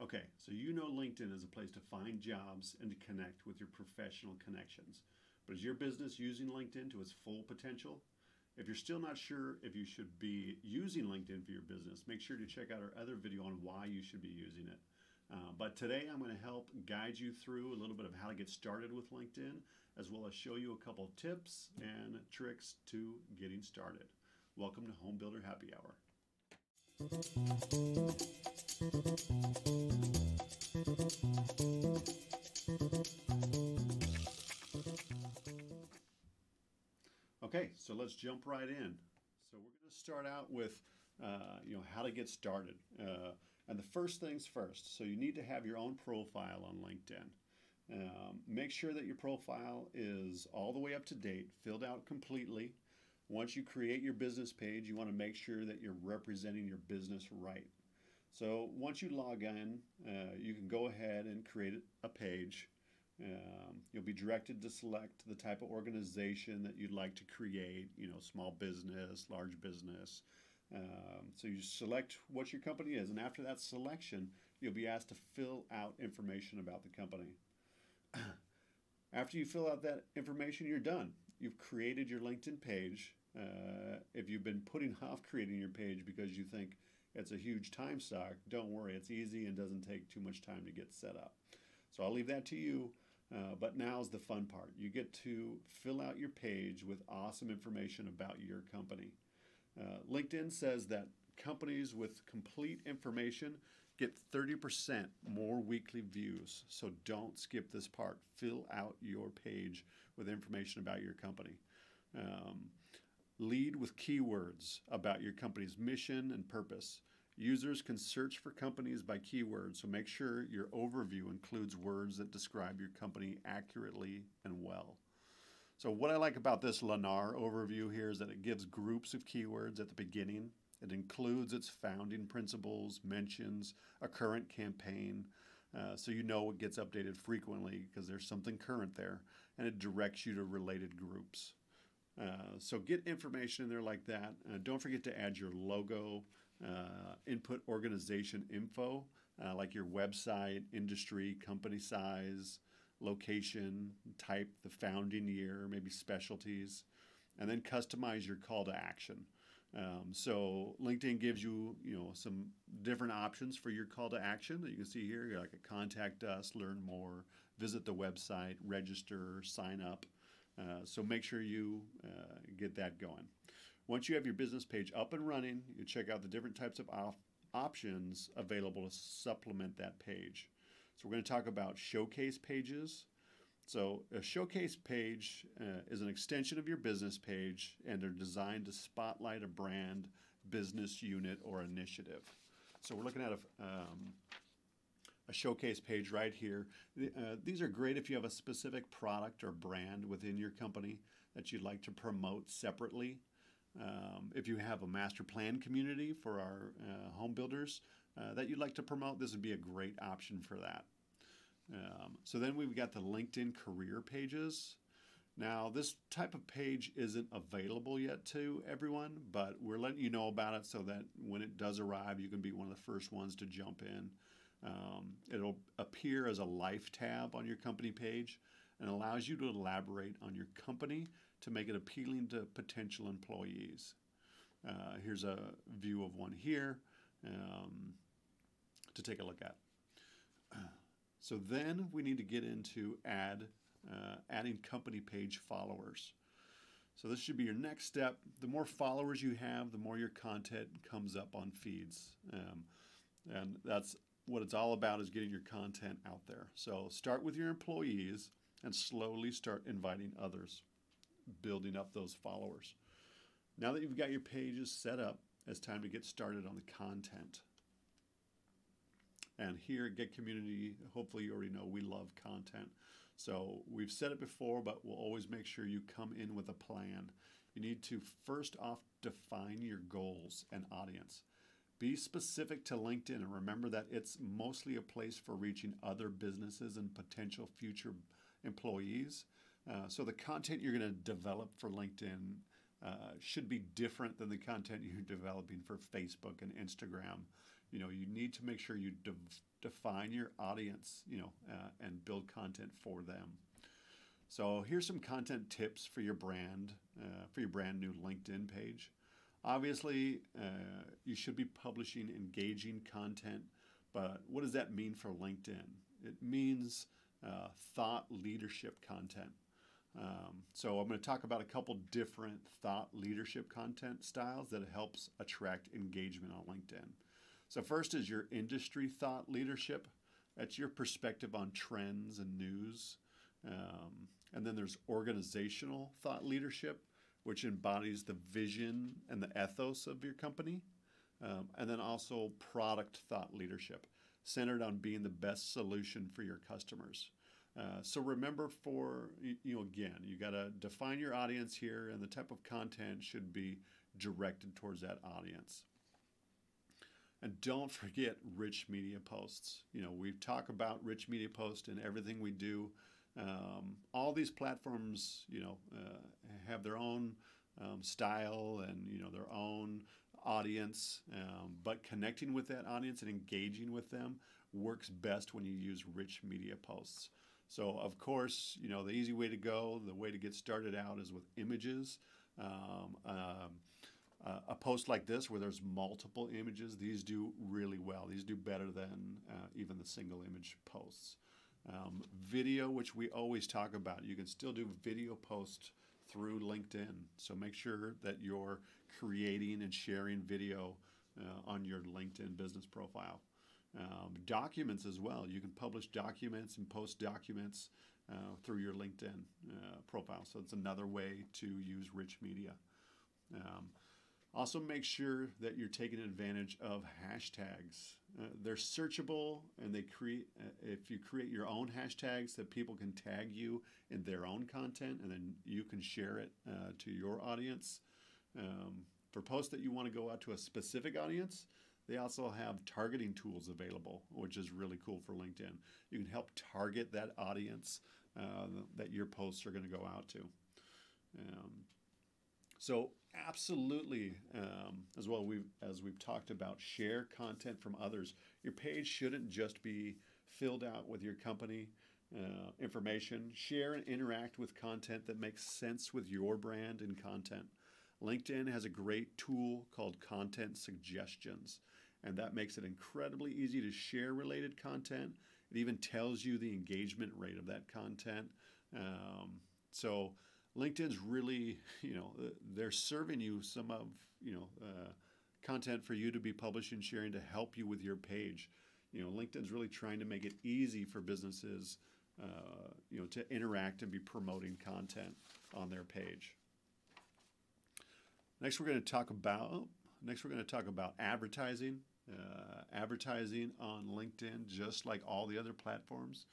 Okay, so you know LinkedIn is a place to find jobs and to connect with your professional connections. But is your business using LinkedIn to its full potential? If you're still not sure if you should be using LinkedIn for your business, make sure to check out our other video on why you should be using it. But today I'm going to help guide you through a little bit of how to get started with LinkedIn, as well as show you a couple of tips and tricks to getting started. Welcome to Home Builder Happy Hour. Okay, so let's jump right in. So we're going to start out with how to get started. And the first things first, so you need to have your own profile on LinkedIn. Make sure that your profile is all the way up to date, filled out completely. Once you create your business page, you want to make sure that you're representing your business right. So once you log in, you can go ahead and create a page. You'll be directed to select the type of organization that you'd like to create, small business, large business. So you select what your company is, and after that selection, you'll be asked to fill out information about the company. After you fill out that information, you're done. You've created your LinkedIn page. If you've been putting off creating your page because you think it's a huge time suck, don't worry, it's easy and doesn't take too much time to get set up. So I'll leave that to you, but now's the fun part. You get to fill out your page with awesome information about your company. LinkedIn says that companies with complete information get 30% more weekly views, so don't skip this part. Fill out your page with information about your company. Lead with keywords about your company's mission and purpose. Users can search for companies by keywords, so make sure your overview includes words that describe your company accurately and well. So what I like about this Lennar overview here is that it gives groups of keywords at the beginning. It includes its founding principles, mentions a current campaign, so you know it gets updated frequently because there's something current there, and it directs you to related groups. So get information in there like that. Don't forget to add your logo, input organization info, like your website, industry, company size, location, type, the founding year, maybe specialties, and then customize your call to action. So LinkedIn gives you, some different options for your call to action that you can see here, like a contact us, learn more, visit the website, register, sign up. So make sure you get that going. Once you have your business page up and running, you check out the different types of options available to supplement that page. So we're going to talk about showcase pages. So a showcase page is an extension of your business page, and they're designed to spotlight a brand, business unit, or initiative. So we're looking at a showcase page right here. These are great if you have a specific product or brand within your company that you'd like to promote separately. If you have a master plan community for our home builders that you'd like to promote, this would be a great option for that. So then we've got the LinkedIn career pages. Now, this type of page isn't available yet to everyone, but we're letting you know about it so that when it does arrive, you can be one of the first ones to jump in. It'll appear as a life tab on your company page and allows you to elaborate on your company to make it appealing to potential employees. Here's a view of one here to take a look at. So then we need to get into adding company page followers. So this should be your next step. The more followers you have, the more your content comes up on feeds. And that's what it's all about, is getting your content out there. So start with your employees and slowly start inviting others, building up those followers. Now that you've got your pages set up, it's time to get started on the content. And here at Get Community, hopefully you already know we love content. So we've said it before, but we'll always make sure you come in with a plan. You need to first off define your goals and audience. Be specific to LinkedIn, and remember that it's mostly a place for reaching other businesses and potential future employees. So the content you're going to develop for LinkedIn should be different than the content you're developing for Facebook and Instagram. you need to make sure you define your audience, and build content for them. So here's some content tips for your brand new LinkedIn page. Obviously, you should be publishing engaging content, but what does that mean for LinkedIn? It means thought leadership content. So I'm going to talk about a couple different thought leadership content styles that helps attract engagement on LinkedIn. So first is your industry thought leadership. That's your perspective on trends and news. And then there's organizational thought leadership, which embodies the vision and the ethos of your company. And then also product thought leadership, centered on being the best solution for your customers. So remember, again, you got to define your audience here, and the type of content should be directed towards that audience. And don't forget rich media posts. We talk about rich media posts in everything we do. All these platforms, have their own style and, their own audience, but connecting with that audience and engaging with them works best when you use rich media posts. So, of course, the easy way to go, the way to get started out is with images. A post like this where there's multiple images, these do really well. These do better than even the single image posts. Video, which we always talk about, you can still do video posts through LinkedIn. So make sure that you're creating and sharing video on your LinkedIn business profile. Documents as well. You can publish documents and post documents through your LinkedIn profile. So it's another way to use rich media. Also make sure that you're taking advantage of hashtags. They're searchable, and if you create your own hashtags that people can tag you in their own content, and then you can share it to your audience. For posts that you want to go out to a specific audience, they also have targeting tools available, which is really cool for LinkedIn. You can help target that audience that your posts are going to go out to. So absolutely, as well, as we've talked about, share content from others. Your page shouldn't just be filled out with your company information. Share and interact with content that makes sense with your brand and content. LinkedIn has a great tool called Content Suggestions, and that makes it incredibly easy to share related content. It even tells you the engagement rate of that content. So LinkedIn's really, they're serving you some of, content for you to be publishing and sharing to help you with your page. LinkedIn's really trying to make it easy for businesses, to interact and be promoting content on their page. Next, we're going to talk about advertising. Advertising on LinkedIn, just like all the other platforms,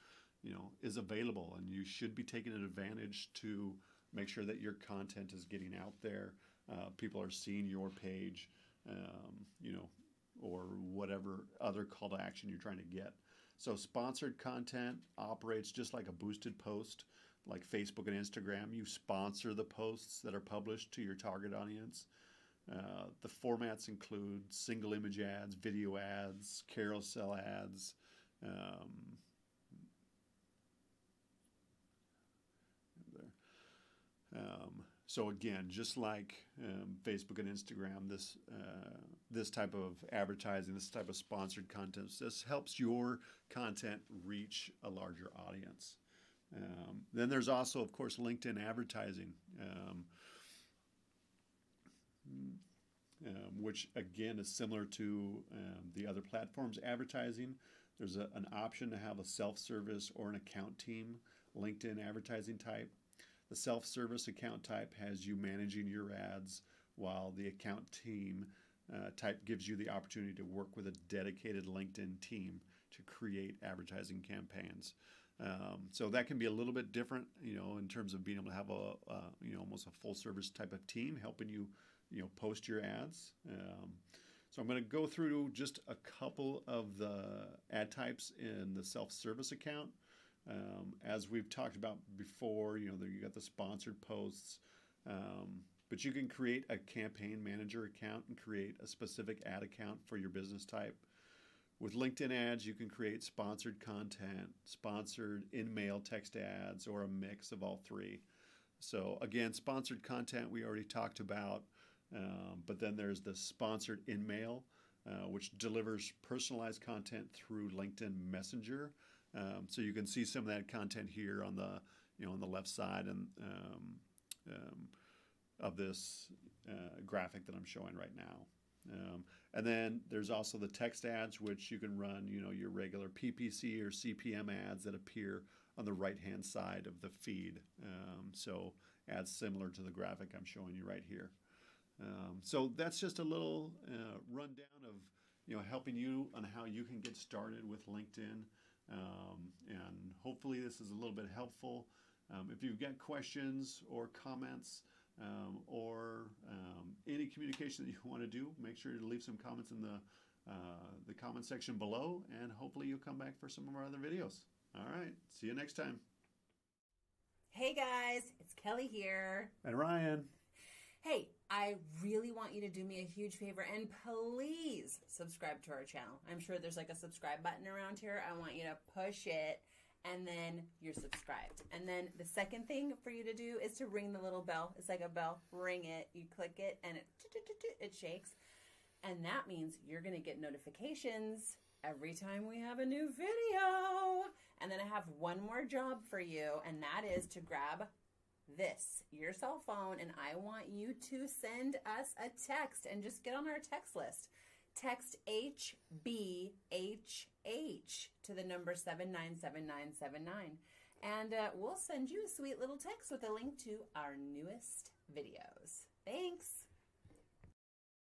is available, and you should be taking advantage to make sure that your content is getting out there. People are seeing your page, or whatever other call to action you're trying to get. So sponsored content operates just like a boosted post, like Facebook and Instagram. You sponsor the posts that are published to your target audience. The formats include single image ads, video ads, carousel ads, so again, just like Facebook and Instagram, this type of advertising, this type of sponsored content, this helps your content reach a larger audience. Then there's also, of course, LinkedIn advertising, which again is similar to the other platforms advertising. There's an option to have a self-service or an account team LinkedIn advertising type. The self-service account type has you managing your ads, while the account team type gives you the opportunity to work with a dedicated LinkedIn team to create advertising campaigns. So that can be a little bit different, in terms of being able to have almost a full service type of team helping you, post your ads. So I'm going to go through just a couple of the ad types in the self-service account. As we've talked about before, you got the sponsored posts, but you can create a campaign manager account and create a specific ad account for your business type. With LinkedIn ads, you can create sponsored content, sponsored in-mail text ads, or a mix of all three. So again, sponsored content we already talked about, but then there's the sponsored in-mail, which delivers personalized content through LinkedIn Messenger. So you can see some of that content here on the on the left side and of this graphic that I'm showing right now. And then there's also the text ads, which you can run, your regular PPC or CPM ads that appear on the right-hand side of the feed. So ads similar to the graphic I'm showing you right here. So that's just a little rundown of, helping you on how you can get started with LinkedIn. And hopefully this is a little bit helpful. If you've got questions or comments, or any communication that you want to do, make sure to leave some comments in the comment section below, and hopefully you'll come back for some of our other videos. All right, see you next time. Hey guys, it's Kelly here. And Ryan. Hey, I really want you to do me a huge favor and please subscribe to our channel. I'm sure there's like a subscribe button around here. I want you to push it, and then you're subscribed. And then the second thing for you to do is to ring the little bell. It's like a bell. Ring it. You click it, and it shakes. And that means you're going to get notifications every time we have a new video. And then I have one more job for you, and that is to grab this, your cell phone, and I want you to send us a text and just get on our text list. Text HBHH to the number 797979, and we'll send you a sweet little text with a link to our newest videos. Thanks.